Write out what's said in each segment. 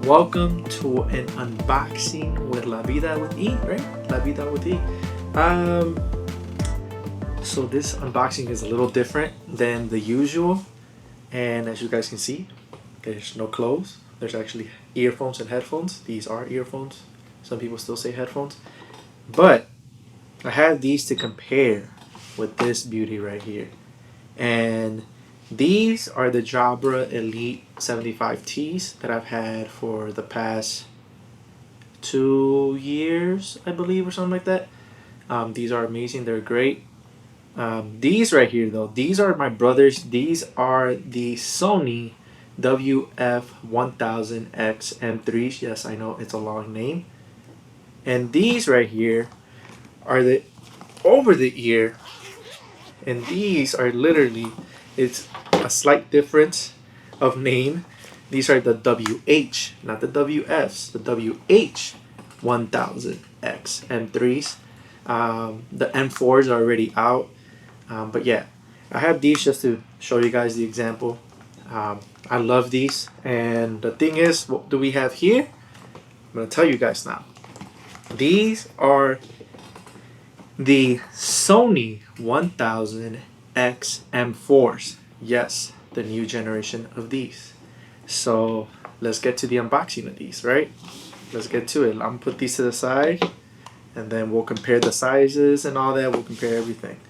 Welcome to an unboxing with La Vida with E, right? La Vida with E. Um, so this unboxing is a little different than the usual, and as you guys can see, there's no clothes. There's actually earphones and headphones. These are earphones. Some people still say headphones, but I have these to compare with this beauty right here, and these are the Jabra Elite 75Ts that I've had for the past 2 years, I believe, or something like that. These are amazing. They're great. These right here, though, these are my brothers. These are the Sony WF-1000XM3s. Yes, I know it's a long name. And these right here are the over the ear, and these are literally, it's a slight difference of name. These are the WH, not the WFs, the WH 1000X M3s. The M4s are already out, but yeah, I have these just to show you guys the example. I love these, and the thing is, what do we have here? I'm gonna tell you guys now. These are the Sony 1000X M4s. Yes, the new generation of these. So let's get to the unboxing of these, right? Let's get to it. I'm gonna put these to the side, and then we'll compare the sizes and all that. We'll compare everything.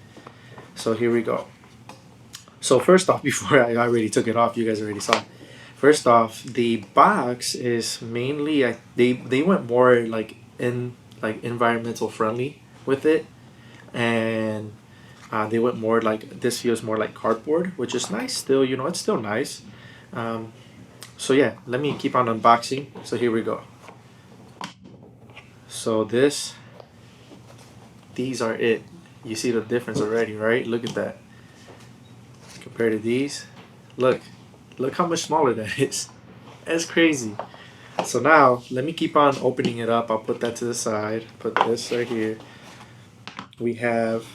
So here we go. So first off, before I already took it off, you guys already saw it. First off, the box is mainly they went more like environmental friendly with it, and they went more like, this feels more like cardboard, which is nice. Still, it's still nice. So yeah, let me keep on unboxing. So here we go. So these are it. You see the difference already, right? Look at that. Compared to these, look how much smaller that is. That's crazy. So now let me keep on opening it up. I'll put that to the side. Put this right here. We have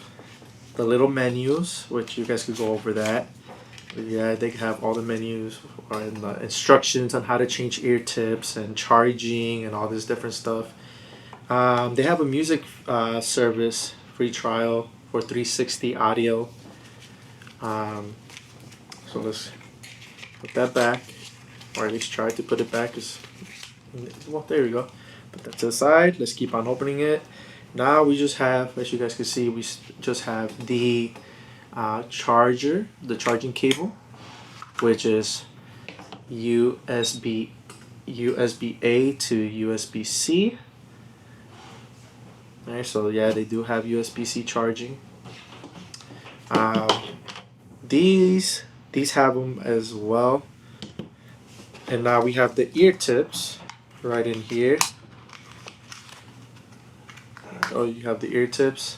the little menus, which you guys could go over that. Yeah, they have all the menus and the instructions on how to change ear tips and charging and all this different stuff. They have a music service, free trial for 360 audio. So let's put that back, or at least try to put it back. Well, there we go. Put that to the side. Let's keep on opening it. Now we just have, as you guys can see, we just have the charger, the charging cable, which is USB-A to USB-C. Alright, so yeah, they do have USB-C charging. These have them as well. And now we have the ear tips right in here. Oh, you have the ear tips,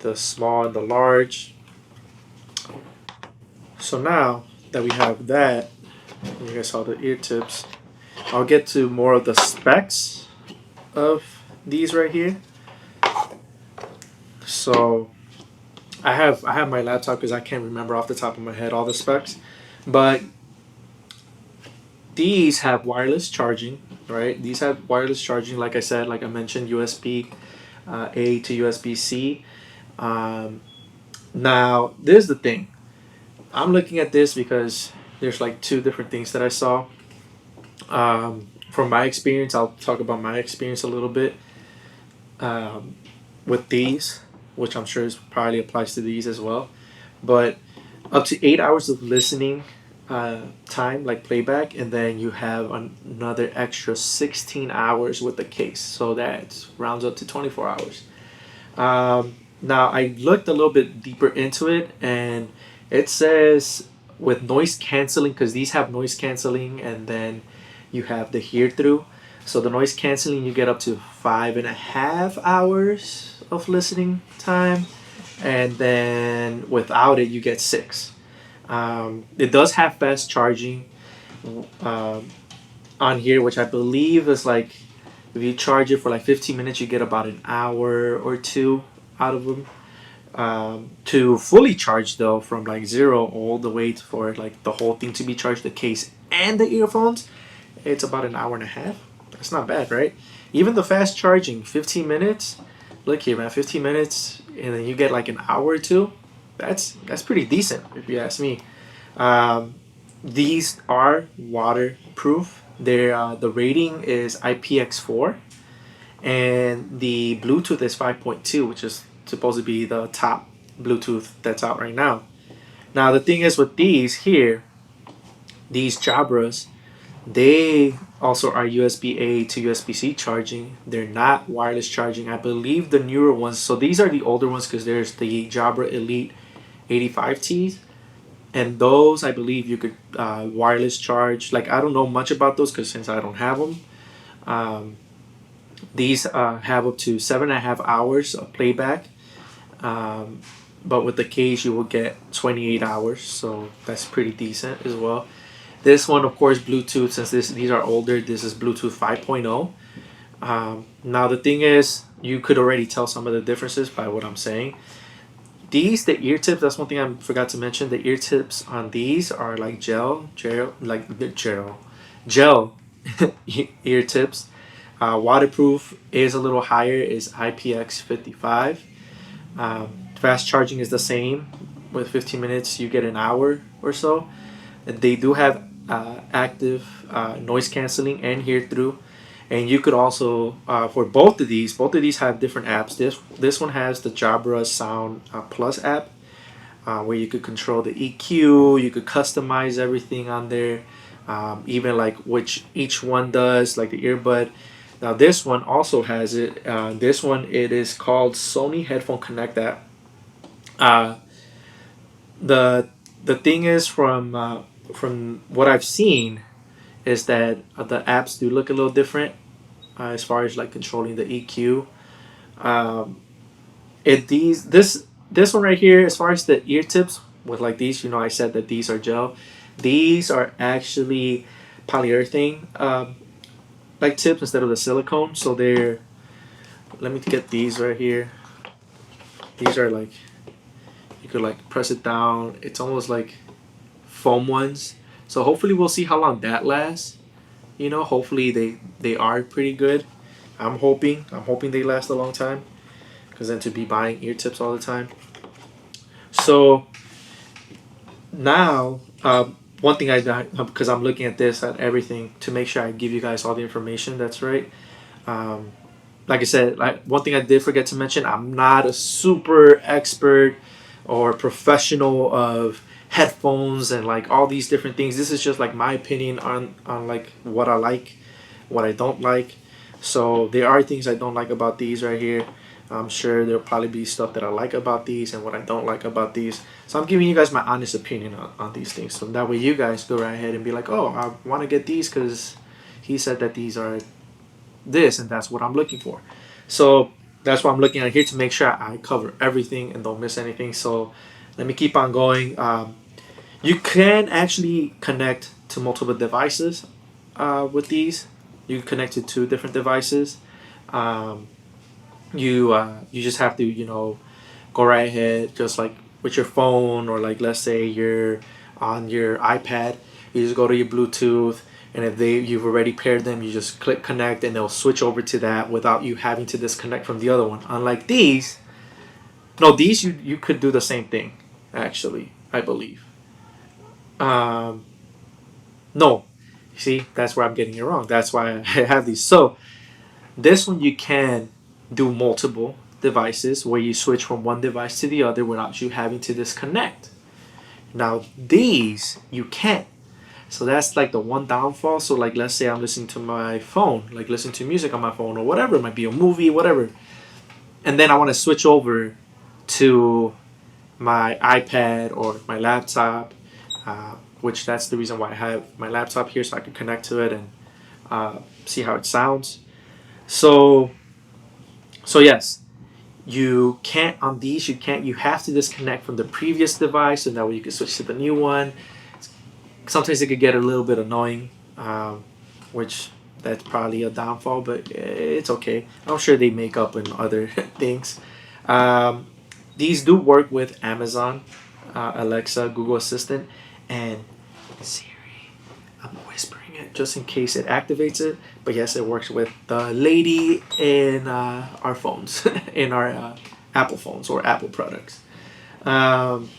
the small and the large. So now that we have that, you guys saw the ear tips, I'll get to more of the specs of these right here. So I have my laptop because I can't remember off the top of my head all the specs, but these have wireless charging, right? These have wireless charging, like I said, like I mentioned, USB A to USB C. Now, there's the thing. I'm looking at this because there's like two different things that I saw. From my experience, I'll talk about my experience a little bit with these, which I'm sure probably applies to these as well. But up to 8 hours of listening time, like playback, and then you have another extra 16 hours with the case, so that rounds up to 24 hours. Now I looked a little bit deeper into it, and it says with noise canceling, because these have noise canceling, and then you have the hear through. So the noise canceling, you get up to 5.5 hours of listening time, and then without it you get 6. It does have fast charging on here, which I believe is like, if you charge it for like 15 minutes, you get about an hour or two out of them. To fully charge though, from like 0 all the way for like the whole thing to be charged, the case and the earphones, it's about an hour and a half. That's not bad, right? Even the fast charging, 15 minutes. Look here, man, 15 minutes, and then you get like an hour or two. That's pretty decent, if you ask me. Um, these are waterproof. The rating is IPX4, and the Bluetooth is 5.2, which is supposed to be the top Bluetooth that's out right now. Now the thing is with these here, these Jabras, they also are USB-A to USB-C charging. They're not wireless charging. I believe the newer ones. So these are the older ones because there's the Jabra Elite 85Ts, and those I believe you could wireless charge. Like I don't know much about those because since I don't have them. Um, these have up to 7.5 hours of playback. Um, but with the case, you will get 28 hours, so that's pretty decent as well. This one, of course, Bluetooth. Since these are older, this is Bluetooth 5.0. Now the thing is, you could already tell some of the differences by what I'm saying. The ear tips. That's one thing I forgot to mention. The ear tips on these are like gel ear tips. Waterproof is a little higher. Is IPX55. Fast charging is the same. With 15 minutes, you get an hour or so. They do have active noise canceling and hear through, and you could also for both of these have different apps. This one has the Jabra Sound Plus app, where you could control the EQ, you could customize everything on there, even like which each one does, like the earbud. Now this one also has it. This one it is called Sony Headphone Connect app. Uh, the the thing is from what I've seen is that the apps do look a little different as far as like controlling the EQ. Um, it these this one right here, as far as the ear tips with like these, I said that these are gel. These are actually polyurethane like tips instead of the silicone. So they're let me get these right here. These are like you could like press it down. It's almost like foam ones. So hopefully we'll see how long that lasts. Hopefully they are pretty good. I'm hoping they last a long time, because then to be buying ear tips all the time. So now one thing I because I'm looking at this at everything to make sure I give you guys all the information that's right. Um, like I said, like one thing I did forget to mention, I'm not a super expert or professional of headphones and like all these different things. This is just like my opinion on like what I like, what I don't like. So there are things I don't like about these right here. I'm sure there'll probably be stuff that I like about these and what I don't like about these. So I'm giving you guys my honest opinion on these things. So that way you guys go right ahead and be like, oh, I want to get these because he said that these are this and that's what I'm looking for. So that's what I'm looking at here to make sure I cover everything and don't miss anything. So let me keep on going. You can actually connect to multiple devices with these. You can connect to two different devices. Um, you just have to go right ahead, just like with your phone, or like let's say you're on your iPad. You just go to your Bluetooth, and if you've already paired them, you just click connect, and they'll switch over to that without you having to disconnect from the other one. Unlike these, no, these you could do the same thing. Actually, I believe. Um, no, see, that's where I'm getting it wrong. That's why I have these. So this one you can do multiple devices where you switch from one device to the other without you having to disconnect. Now these you can't. So that's like the one downfall. So like let's say I'm listening to my phone, like listening to music on my phone or whatever, it might be a movie, whatever. And then I want to switch over to my iPad or my laptop, which that's the reason why I have my laptop here so I can connect to it and see how it sounds. So yes, you can't on these. You have to disconnect from the previous device, and that way you can switch to the new one. Sometimes it could get a little bit annoying, which that's probably a downfall, but it's okay. I'm sure they make up in other things. Um, these do work with Amazon, Alexa, Google Assistant, and Siri. I'm whispering it. just in case it activates it. But yes, it works with the lady in our phones, in our Apple phones or Apple products. Um,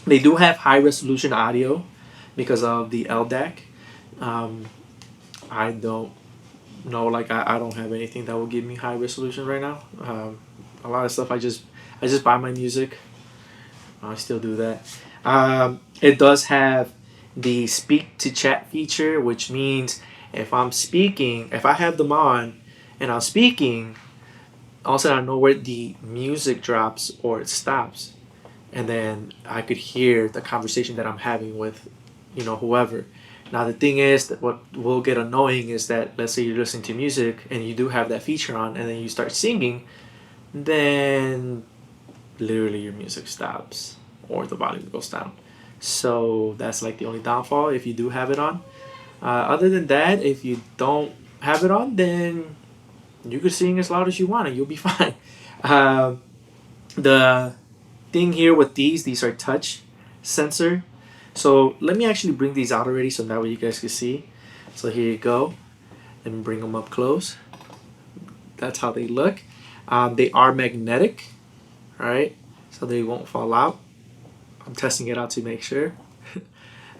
they do have high resolution audio because of the LDAC. Um, I don't know, like I don't have anything that will give me high resolution right now. A lot of stuff I just buy my music. I still do that. It does have the speak to chat feature, which means if I'm speaking, if I have them on and I'm speaking, also I know where the music drops or it stops, and then I could hear the conversation that I'm having with, whoever. Now the thing is that what will get annoying is that, let's say you're listening to music and you do have that feature on, and then you start singing, then literally your music stops or the volume goes down. So that's like the only downfall if you do have it on. Other than that, if you don't have it on, then you could sing as loud as you want and you'll be fine. The thing here with these are touch sensor. So let me actually bring these out already so that way you guys can see. So here you go. Let me bring them up close. That's how they look. They are magnetic, right? So they won't fall out. I'm testing it out to make sure.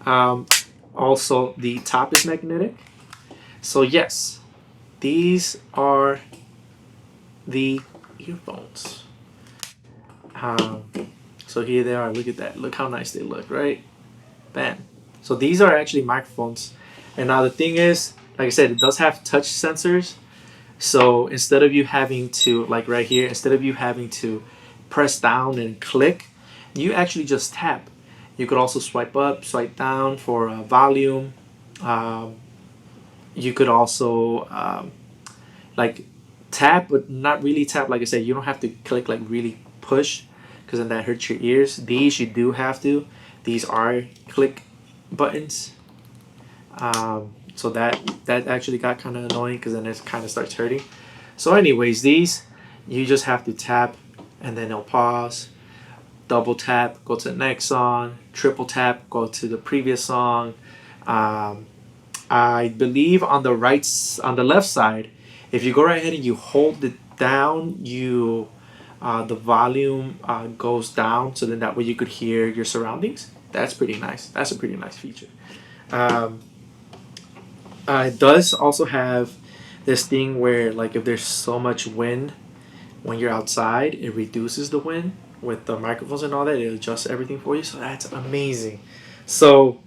um, Also, the top is magnetic. So yes, these are the earphones. Um, so here they are. Look at that. Look how nice they look, right? Bam. So these are actually microphones. And now the thing is, like I said, it does have touch sensors. So instead of you having to, like right here, instead of you having to press down and click, you actually just tap. You could also swipe up, swipe down for volume. Um, you could also like tap, but not really tap. Like I said, you don't have to click, like really push, because then that hurts your ears. These you do have to. These are click buttons. So that actually got kind of annoying because then it kind of starts hurting. So anyways, these you just have to tap and then it'll pause. Double tap, go to the next song. Triple tap, go to the previous song. I believe on the on the left side, if you go right ahead and you hold it down, the volume goes down, so then that way you could hear your surroundings. That's pretty nice. That's a pretty nice feature. Um, it does also have this thing where, like, if there's so much wind when you're outside, it reduces the wind with the microphones and all that. It adjusts everything for you, so that's amazing. So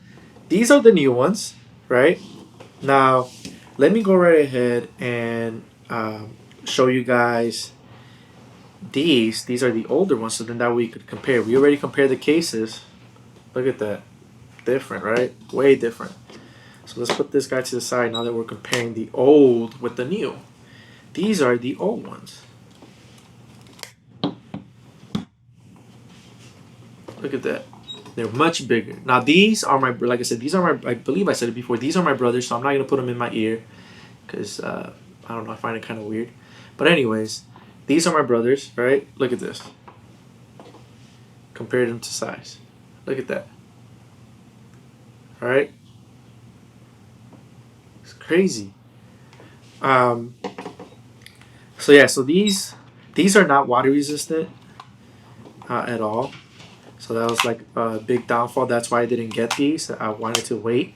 these are the new ones, right? Now, let me go right ahead and show you guys these. These are the older ones, so then that way we could compare. We already compared the cases. Look at that. Different, right? Way different. So let's put this guy to the side now that we're comparing the old with the new. These are the old ones. Look at that. They're much bigger. Now these are my, like I said, these are my, I believe I said it before, these are my brothers, so I'm not going to put them in my ear because, I don't know, I find it kind of weird. But anyways, these are my brothers, right? Look at this. Compare them to size. Look at that. All right? It's crazy. So yeah, so these are not water resistant at all. So that was like a big downfall. That's why I didn't get these. I wanted to wait.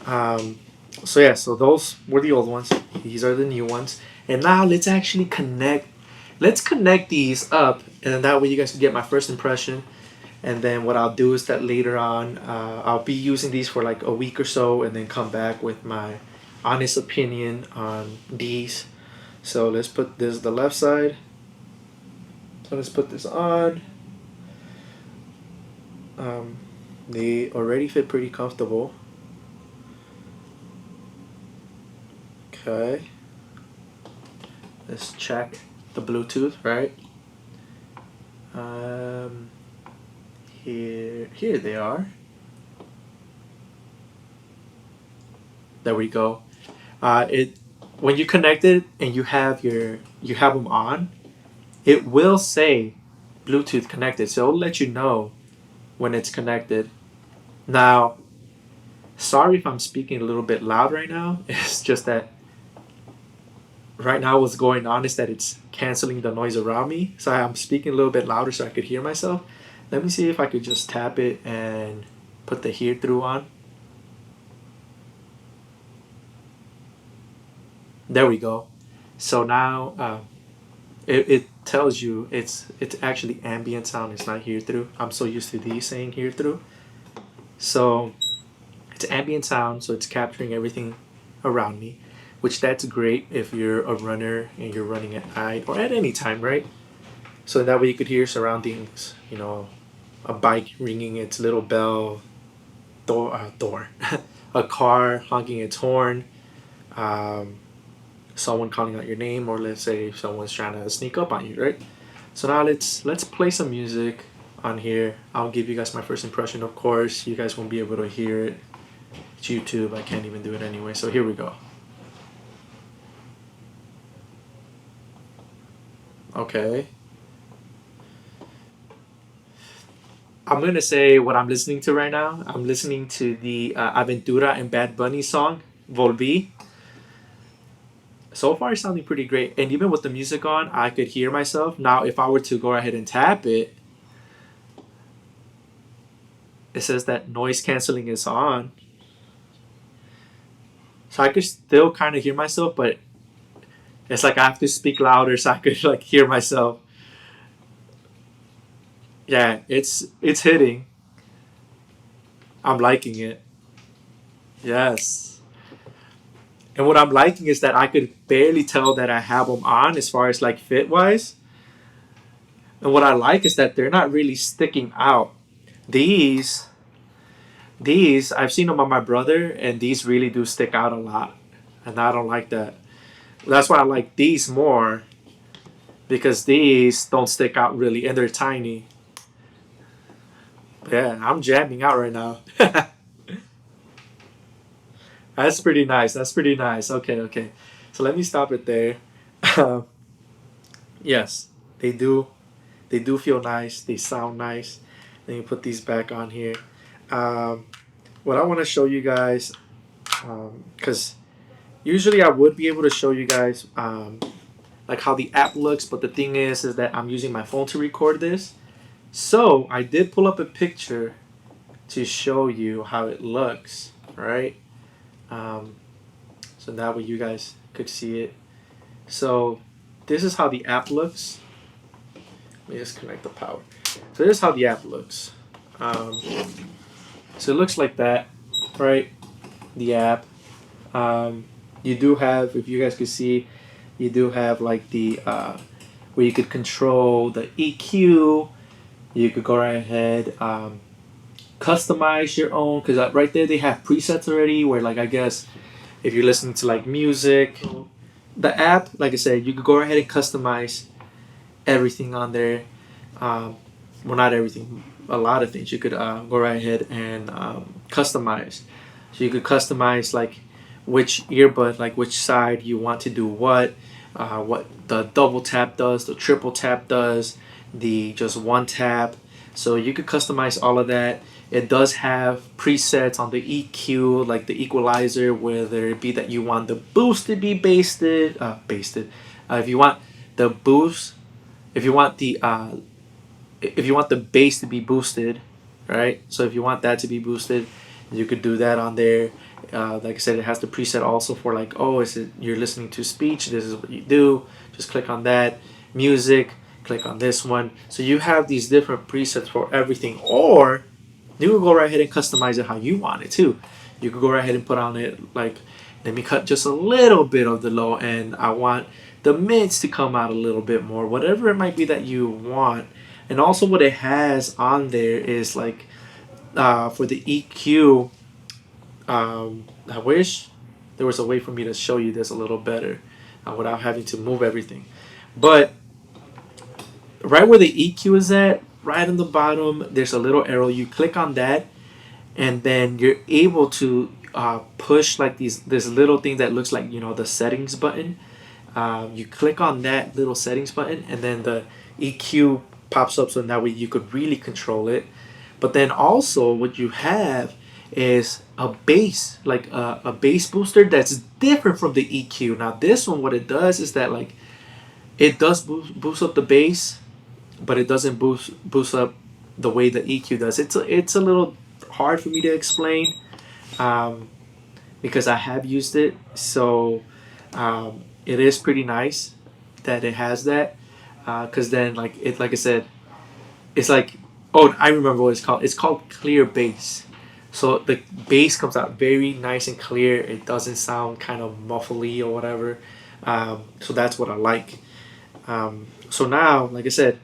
So yeah, so those were the old ones. These are the new ones. And now let's actually connect. Let's connect these up, and then that way you guys can get my first impression. And then what I'll do is that later on, I'll be using these for like a week or so, and then come back with my honest opinion on these. So let's put this the left side. So let's put this on. They already fit pretty comfortable. Okay. Let's check the Bluetooth, right? Here they are. There we go. When you connect it and you have them on, it will say Bluetooth connected, so it'll let you know when it's connected. Now, Sorry if I'm speaking a little bit loud right now. It's just that right now what's going on is that it's canceling the noise around me. So I'm speaking a little bit louder so I could hear myself. Let me see if I could just tap it and put the hear through on. There we go. So now it tells you it's actually ambient sound. It's not hear through. I'm so used to these saying hear through. So it's ambient sound, so it's capturing everything around me, which that's great if you're a runner and you're running at night or at any time, right? So that way you could hear surroundings, a bike ringing its little bell, door, a car honking its horn, um, someone calling out your name, or let's say someone's trying to sneak up on you, right? So now let's play some music on here. I'll give you guys my first impression. Of course, you guys won't be able to hear it. It's YouTube. I can't even do it anyway. So here we go. Okay. I'm gonna say what I'm listening to right now. I'm listening to the Aventura and Bad Bunny song Volví. So far, it's sounding pretty great, and even with the music on, I could hear myself. Now, if I were to go ahead and tap it, it says that noise canceling is on, so I could still kind of hear myself, but it's like I have to speak louder so I could like hear myself. Yeah, it's hitting. I'm liking it. Yes. And what I'm liking is that I could barely tell that I have them on as far as like fit wise. And what I like is that they're not really sticking out. These these I've seen them on my brother, and these really do stick out a lot. And I don't like that. That's why I like these more, because these don't stick out really and they're tiny. Yeah, I'm jamming out right now. That's pretty nice. That's pretty nice. Okay, okay. So let me stop it there. Um, yes, they do. They do feel nice. They sound nice. Let me put these back on here. Um, what I want to show you guys, because usually I would be able to show you guys like how the app looks, but the thing is that I'm using my phone to record this. So I did pull up a picture to show you how it looks, right? Um, so that way you guys could see it. So this is how the app looks. Let me just connect the power. So this is how the app looks. Um, so it looks like that, right? The app. Um, you do have, if you guys could see, you do have like the where you could control the EQ. You could go right ahead, customize your own, because right there they have presets already. Where like I guess if you're listening to like music, the app, like I said, you could go ahead and customize everything on there. Well, not everything, a lot of things you could go right ahead and customize. So you could customize like which earbud, like which side you want to do what the double tap does, the triple tap does, the just one tap. So you could customize all of that. It does have presets on the EQ, like the equalizer, whether it be that you want the boost to be basted. If you want the boost, if you want the if you want the bass to be boosted, right? So if you want that to be boosted, you could do that on there. Like I said, it has the preset also for like, oh, is it you're listening to speech? This is what you do. Just click on that. Music. Click on this one. So you have these different presets for everything, or you can go right ahead and customize it how you want it too. You could go right ahead and put on it like, let me cut just a little bit of the low end. I want the mids to come out a little bit more, whatever it might be that you want. And also what it has on there is like for the EQ, I wish there was a way for me to show you this a little better without having to move everything. But right where the EQ is at, right on the bottom, there's a little arrow. You click on that, and then you're able to push like this little thing that looks like the settings button. You click on that little settings button, and then the EQ pops up, so that way you could really control it. But then also what you have is a bass, like a bass booster that's different from the EQ. Now this one, what it does is that like it does boost up the bass, but it doesn't boost up the way the EQ does. It's a little hard for me to explain, um, because I have used it. So it is pretty nice that it has that. Because then like I said, it's like, oh, I remember what it's called. It's called clear bass. So the bass comes out very nice and clear. It doesn't sound kind of muffly or whatever. So that's what I like. So now, like I said,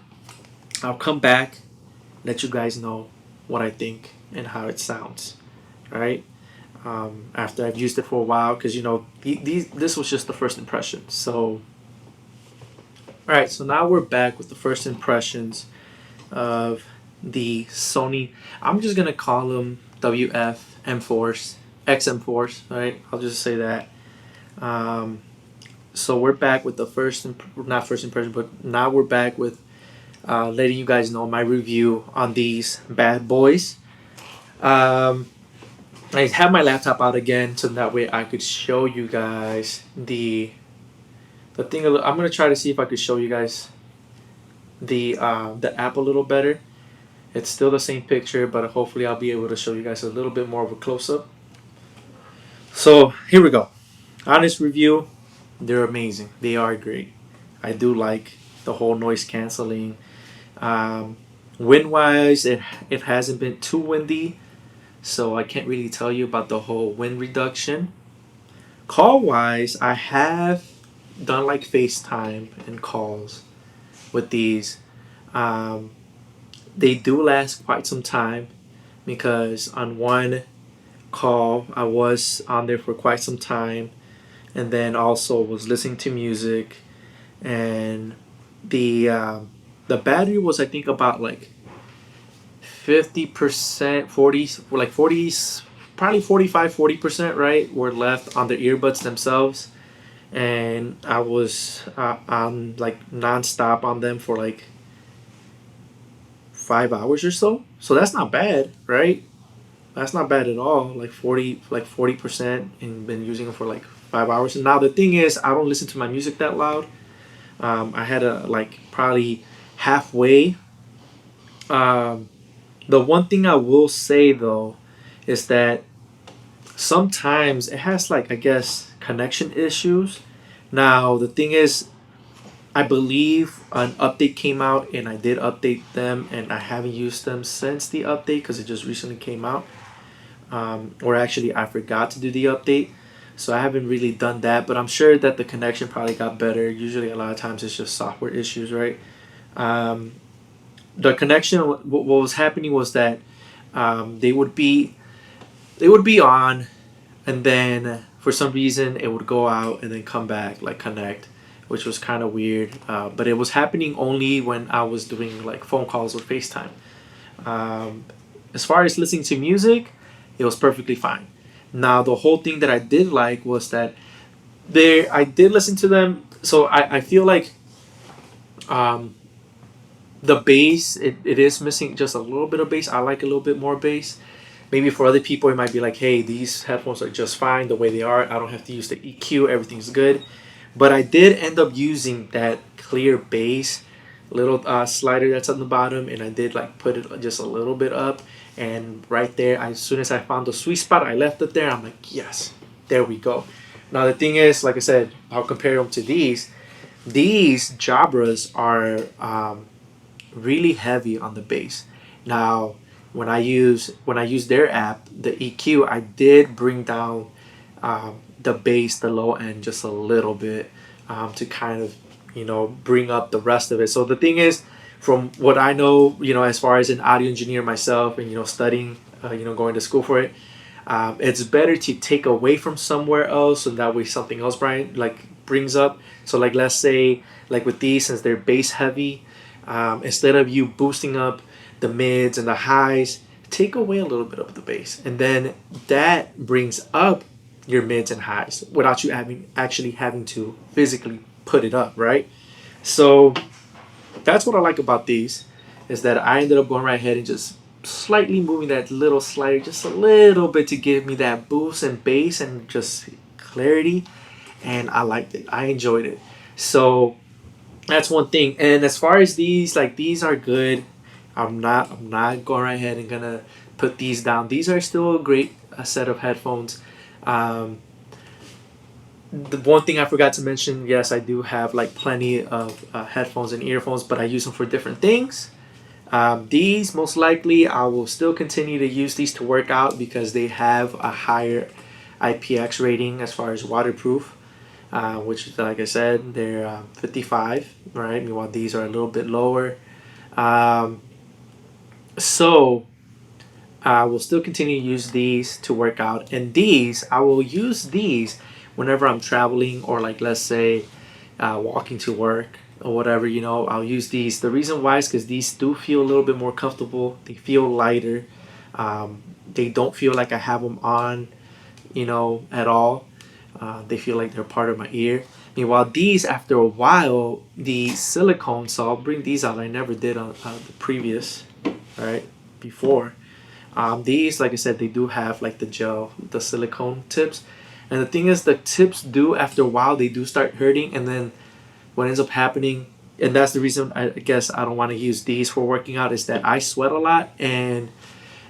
I'll come back, let you guys know what I think and how it sounds. All right. After I've used it for a while, because this was just the first impression. So, all right. So now we're back with the first impressions of the Sony. I'm just gonna call them WF-M4s, XM4s. All right. I'll just say that. So we're back with the not first impression, but now we're back with letting you guys know my review on these bad boys. Um, I have my laptop out again, so that way I could show you guys the thing. I'm gonna try to see if I could show you guys the app a little better. It's still the same picture, but hopefully I'll be able to show you guys a little bit more of a close up. So here we go. Honest review. They're amazing. They are great. I do like the whole noise canceling. Um, Wind wise, it hasn't been too windy, so I can't really tell you about the whole wind reduction. Call wise, I have done like FaceTime and calls with these. Um, they do last quite some time because on one call I was on there for quite some time, and then also was listening to music, and the battery was, I think, about like 50%, 40, like 40, probably 45, 40%, right, were left on the earbuds themselves. And I was on like nonstop on them for like 5 hours or so. So that's not bad, right? That's not bad at all. Like 40%, and been using them for like 5 hours. And now the thing is, I don't listen to my music that loud. I had a like probably halfway. Um, the one thing I will say though is that sometimes it has, like, I guess, connection issues. Now the thing is, I believe an update came out and I did update them, and I haven't used them since the update because it just recently came out. Or actually, I forgot to do the update, so I haven't really done that. But I'm sure that the connection probably got better. Usually, a lot of times it's just software issues, right? Um, the connection, what was happening was that they would be on, and then for some reason it would go out and then come back, like connect, which was kind of weird. But it was happening only when I was doing like phone calls or FaceTime. Um, as far as listening to music, it was perfectly fine. Now the whole thing that I did like was that I did listen to them. So I feel like um, the bass, it is missing just a little bit of bass. I like a little bit more bass. Maybe for other people it might be like, hey, these headphones are just fine the way they are. I don't have to use the EQ. Everything's good. But I did end up using that clear bass little slider that's on the bottom, and I did like put it just a little bit up, and right there, as soon as I found the sweet spot, I left it there. I'm like, yes, there we go. Now the thing is, like I said, I'll compare them to these. These Jabras are really heavy on the bass. Now when I use their app, the EQ, I did bring down the bass, the low end, just a little bit, to kind of bring up the rest of it. So the thing is, from what I know, as far as an audio engineer myself, and studying, going to school for it, it's better to take away from somewhere else, so that way something else brings up. So like, let's say, like with these, since they're bass heavy, instead of you boosting up the mids and the highs, take away a little bit of the bass, and then that brings up your mids and highs without you actually having to physically put it up, right? So that's what I like about these, is that I ended up going right ahead and just slightly moving that little slider just a little bit to give me that boost and bass and just clarity. And I liked it. I enjoyed it. So that's one thing. And as far as these, like, these are good. I'm not going right ahead and gonna put these down. These are still a great set of headphones. Um, the one thing I forgot to mention, yes, I do have like plenty of headphones and earphones, but I use them for different things. These, most likely, I will still continue to use these to work out because they have a higher IPX rating as far as waterproof, which, like I said, they're 55, right? Meanwhile, these are a little bit lower. Um, so I will still continue to use these to work out, and these I will use these whenever I'm traveling or, like, let's say walking to work or whatever. I'll use these. The reason why is because these do feel a little bit more comfortable. They feel lighter. They don't feel like I have them on, at all. They feel like they're part of my ear. Meanwhile, these, after a while, the silicone, so I'll bring these out. I never did on the previous, right, before. These, like I said, they do have like the silicone tips. And the thing is, the tips do, after a while, they do start hurting. And then what ends up happening, and that's the reason I guess I don't want to use these for working out, is that I sweat a lot. And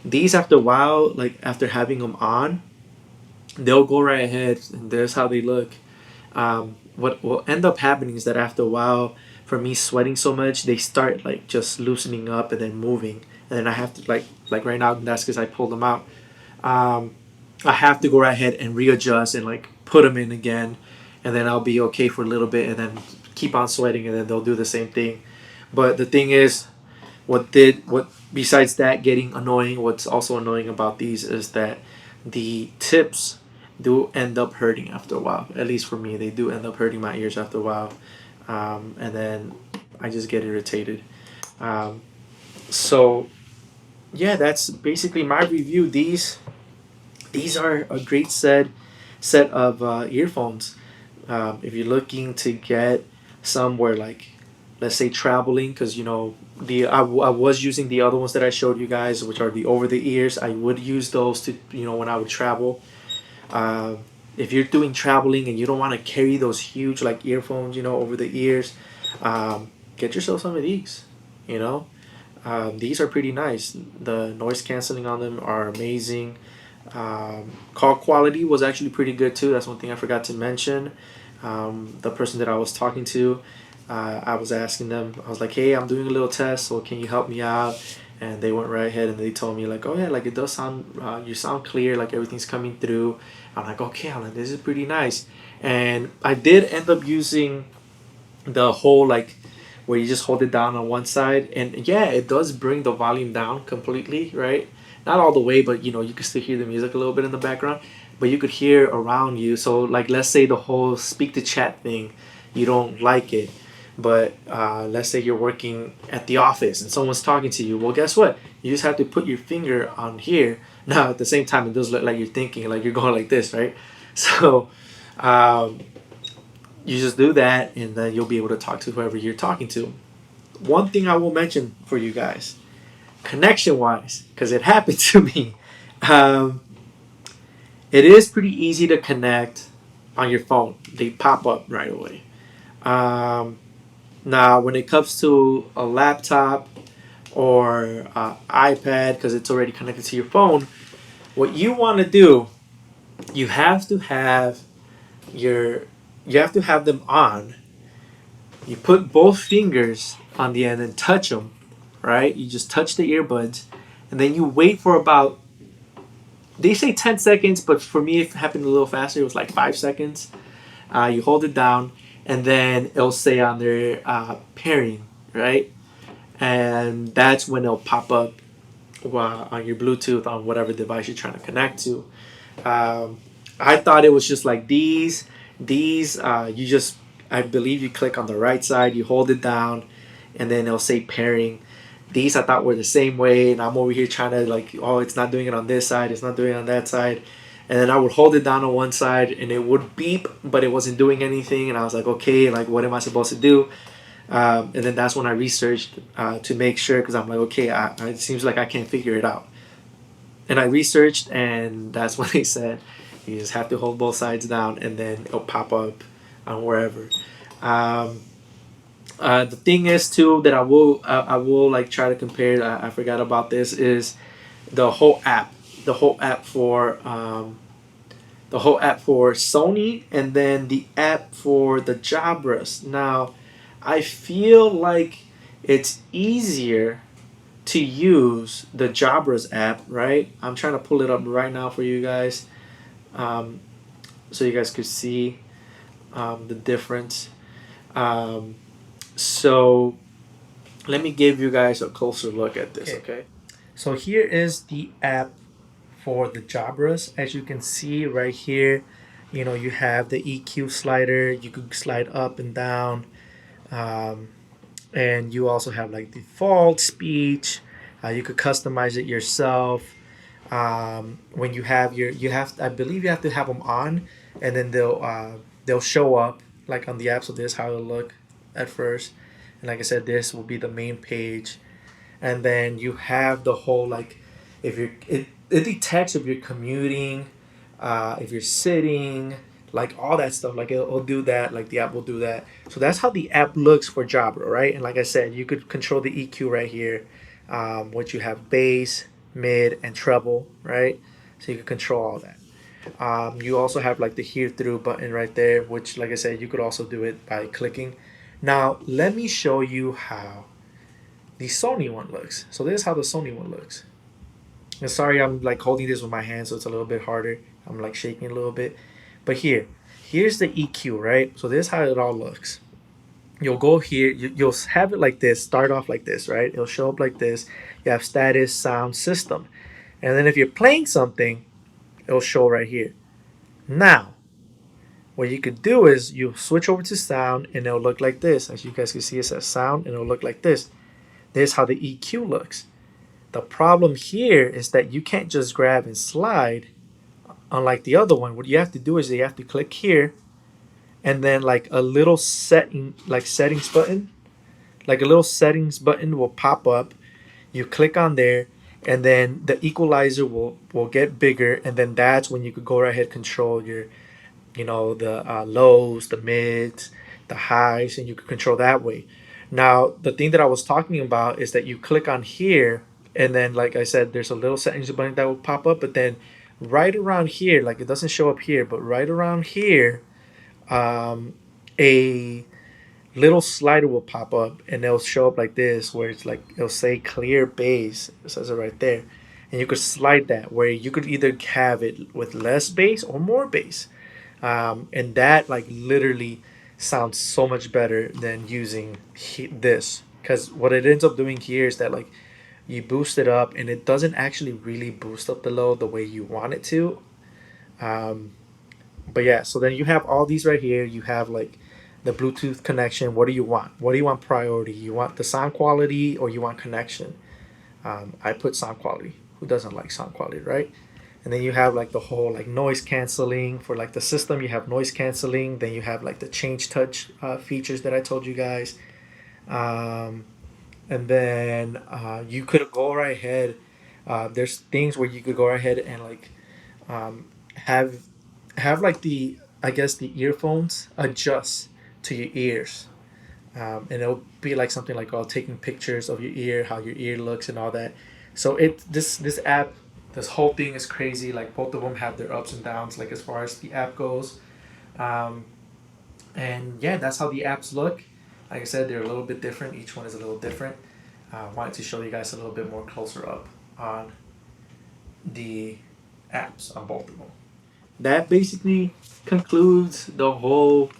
these, after a while, like after having them on, they'll go right ahead. And there's how they look. What will end up happening is that after a while, for me sweating so much, they start like just loosening up and then moving. And then I have to, like right now, that's because I pulled them out. Um, I have to go right ahead and readjust and like put them in again, and then I'll be okay for a little bit, and then keep on sweating, and then they'll do the same thing. But the thing is, what besides that getting annoying, what's also annoying about these is that the tips do end up hurting after a while. At least for me, they do end up hurting my ears after a while, and then I just get irritated. Um, so yeah, that's basically my review. These are a great set of earphones. If you're looking to get somewhere, like, let's say traveling, because I was using the other ones that I showed you guys, which are the over the ears. I would use those to, when I would travel. Uh, if you're doing traveling and you don't want to carry those huge like earphones, over the ears, get yourself some of these. You know, these are pretty nice. The noise canceling on them are amazing. Call quality was actually pretty good too. That's one thing I forgot to mention. The person that I was talking to, I was asking them, I was like, hey, I'm doing a little test, so can you help me out? And they went right ahead and they told me, like, oh yeah, like, it does sound, you sound clear, like everything's coming through. I'm like, okay, I'm like, this is pretty nice. And I did end up using the whole, like, where you just hold it down on one side, and yeah, it does bring the volume down completely, right? Not all the way, but you can still hear the music a little bit in the background, but you could hear around you. So, like, let's say the whole speak to chat thing, you don't like it, but let's say you're working at the office and someone's talking to you. Well, guess what? You just have to put your finger on here. Now, at the same time, it does look like you're thinking, like you're going like this, right? So, um, you just do that, and then you'll be able to talk to whoever you're talking to. One thing I will mention for you guys, connection wise, because it happened to me, um, it is pretty easy to connect on your phone. They pop up right away. Um, Now, when it comes to a laptop or iPad, because it's already connected to your phone, what you want to do, you have to have your you have to have them on. You put both fingers on the end and touch them, right? You just touch the earbuds, and then you wait for about, they say 10 seconds, but for me it happened a little faster. It was like 5 seconds. You hold it down, and then it'll say on there pairing, right? And that's when it'll pop up on your Bluetooth on whatever device you're trying to connect to. I thought it was just like these. You just, I believe you click on the right side, you hold it down, and then it'll say pairing. These I thought were the same way, and I'm over here trying to, like, oh, it's not doing it on this side, it's not doing it on that side. And then I would hold it down on one side and it would beep, but it wasn't doing anything. And I was like, okay, like, what am I supposed to do? And then that's when I researched to make sure, because I'm like, okay, it seems like I can't figure it out. And I researched, and that's what they said. You just have to hold both sides down, and then it'll pop up on wherever. Um, the thing is too that I will like try to compare. I forgot about this is the whole app, the whole app for the whole app for Sony, and then the app for the Jabras. Now, I feel like it's easier to use the Jabras app, right? I'm trying to pull it up right now for you guys, um, so you guys could see the difference. Um, so let me give you guys a closer look at this, okay? So here is the app for the Jabras. As you can see right here, you have the EQ slider. You could slide up and down. Um, and you also have like default speech. You could customize it yourself. When you have, I believe you have to have them on, and then they'll show up like on the app. So this is how it'll look at first, and like I said, this will be the main page, and then you have the whole like, if you're it detects if you're commuting, if you're sitting, like all that stuff. Like it'll do that. Like the app will do that. So that's how the app looks for Jabra, right? And like I said, you could control the EQ right here, which you have bass, mid, and treble, right? So you can control all that. You also have like the hear through button right there, which like I said, you could also do it by clicking. Now let me show you how the Sony one looks. So this is how the Sony one looks. And sorry, I'm like holding this with my hand, so it's a little bit harder. I'm like shaking a little bit. But here's the EQ, right? So this is how it all looks. You'll go here, you'll have it like this, start off like this, right? It'll show up like this. You have status, sound, system. And then if you're playing something, it'll show right here. Now, what you could do is you switch over to sound, and it'll look like this. As you guys can see, it says sound, and it'll look like this. This is how the EQ looks. The problem here is that you can't just grab and slide, unlike the other one. What you have to do is you have to click here, and then like a little settings button, like a little settings button will pop up. You click on there, and then the equalizer will get bigger, and then that's when you could go right ahead, control your, the lows, the mids, the highs, and you can control that way. Now, the thing that I was talking about is that you click on here, and then, like I said, there's a little settings button that will pop up, but then right around here, like it doesn't show up here, but right around here, a little slider will pop up, and it'll show up like this, where it's like it'll say clear bass. It says it right there, and you could slide that where you could either have it with less bass or more bass, and that like literally sounds so much better than using this, because what it ends up doing here is that like you boost it up, and it doesn't actually really boost up the low the way you want it to. um, but yeah, so then you have all these right here. You have like the Bluetooth connection. What do you want? What do you want priority? You want the sound quality, or you want connection? I put sound quality. Who doesn't like sound quality, right? And then you have like the whole like noise canceling for like the system. You have noise canceling. Then you have like the change touch features that I told you guys. Um, and then you could go right ahead. There's things where you could go right ahead and like um, have like the, I guess, the earphones adjust to your ears, and it'll be like something like, oh, taking pictures of your ear, how your ear looks, and all that. So this app, this whole thing is crazy. Like both of them have their ups and downs, like as far as the app goes. Um, and yeah, that's how the apps look. Like I said, they're a little bit different. Each one is a little different. I wanted to show you guys a little bit more closer up on the apps on both of them. That basically concludes the whole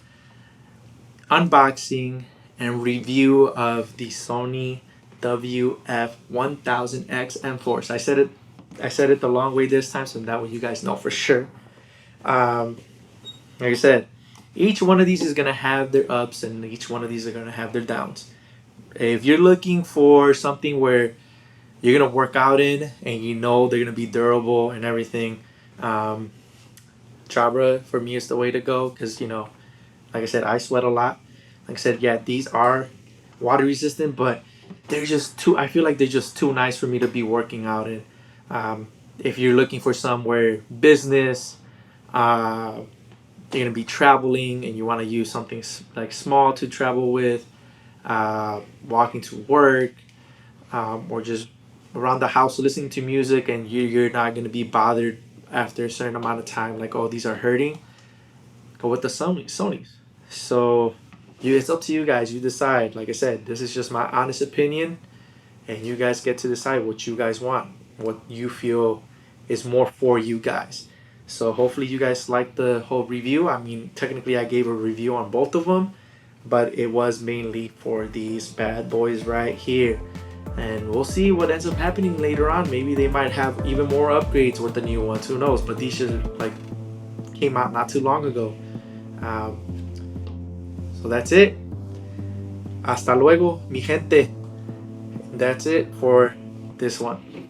unboxing and review of the Sony WF-1000XM4. So I said it the long way this time, so that way you guys know for sure. Um, like I said, each one of these is gonna have their ups, and each one of these are gonna have their downs. If you're looking for something where you're gonna work out in, and they're gonna be durable and everything, Jabra for me is the way to go, because like I said, I sweat a lot. Like I said, yeah, these are water resistant, but they're just too, I feel like they're just too nice for me to be working out in. If you're looking for somewhere business, you're gonna be traveling and you want to use something like small to travel with, walking to work, or just around the house listening to music, and you're not gonna be bothered after a certain amount of time, like, oh, these are hurting. Go with the Sony's. So it's up to you guys. You decide. Like I said, this is just my honest opinion, and you guys get to decide what you guys want, what you feel is more for you guys. So hopefully you guys like the whole review. I mean, technically I gave a review on both of them, but it was mainly for these bad boys right here. And we'll see what ends up happening later on. Maybe they might have even more upgrades with the new ones. Who knows? But these should like came out not too long ago. So that's it. Hasta luego, mi gente. That's it for this one.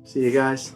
See you guys.